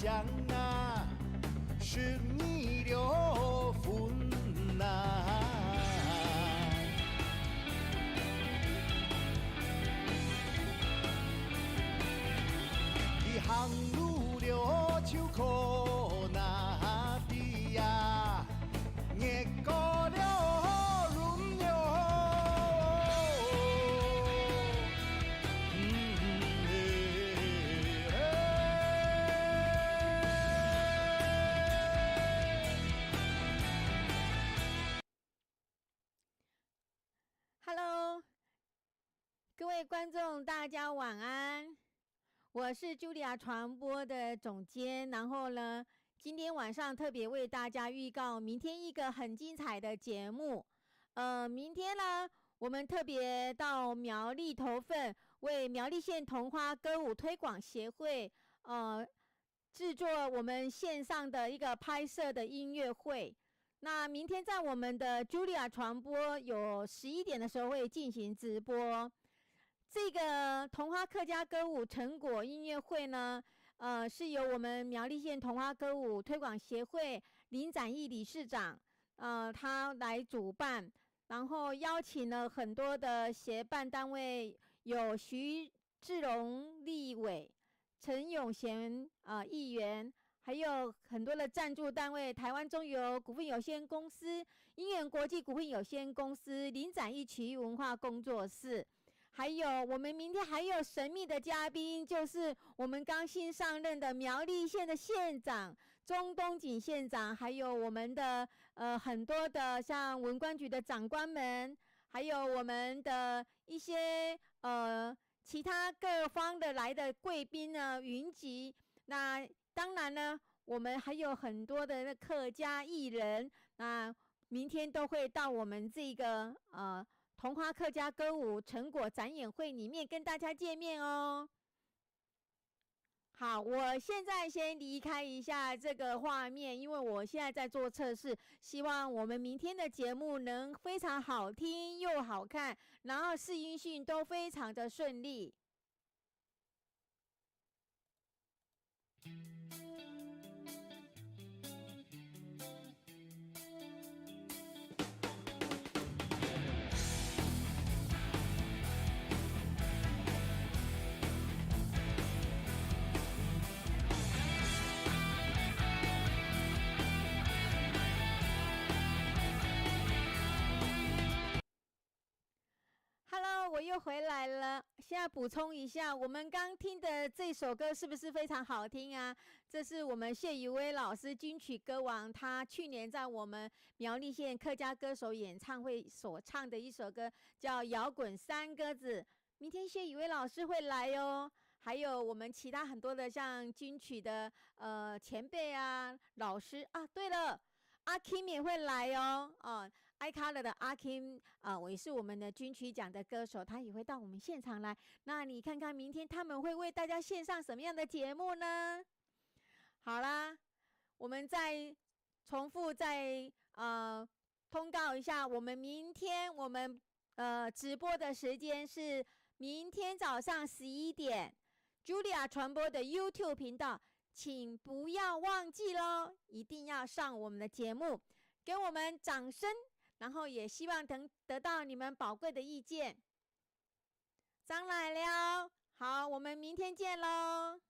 江啊，是逆流分啊。一行路流秋口那地呀，热过了轮流。Hello，各位观众，大家晚安。我是茱莉亚传播的总监，然后呢，今天晚上特别为大家预告明天一个很精彩的节目。明天呢，我们特别到苗栗头份，为苗栗县桐花歌舞推广协会制作我们线上的一个拍摄的音乐会。那明天在我们的茱莉亚传播有11点的时候会进行直播。这个桐花客家歌舞成果音乐会呢，是由我们苗栗县桐花歌舞推广协会林展毅理事长，他来主办，然后邀请了很多的协办单位，有徐志荣立委、陈永贤议员，还有很多的赞助单位，台湾中油股份有限公司、英远国际股份有限公司、林展毅曲艺文化工作室。还有，我们明天还有神秘的嘉宾，就是我们刚新上任的苗栗县的县长钟东锦县长，还有我们的很多的像文管局的长官们，还有我们的一些其他各方的来的贵宾呢云集。那当然呢，我们还有很多的客家艺人，那明天都会到我们这个桐花客家歌舞成果展演会里面跟大家见面哦。好，我现在先离开一下这个画面，因为我现在在做测试，希望我们明天的节目能非常好听又好看，然后试音讯都非常的顺利。Hello， 我又回来了。现在补充一下，我们刚听的这首歌是不是非常好听啊？这是我们谢宇威老师金曲歌王，他去年在我们苗栗县客家歌手演唱会所唱的一首歌，叫《摇滚三鸽子》。明天谢宇威老师会来哦，还有我们其他很多的像金曲的前辈啊、老师啊。对了。阿 Kim 也会来哦，iColor 的阿 Kim 我也是我们的金曲奖的歌手，他也会到我们现场来。那你看看明天他们会为大家献上什么样的节目呢？好啦，我们再重复通告一下，我们明天直播的时间是明天早上11点，Julia 传播的 YouTube 频道。请不要忘记咯，一定要上我们的节目，给我们掌声，然后也希望能得到你们宝贵的意见。张来了，好，我们明天见咯。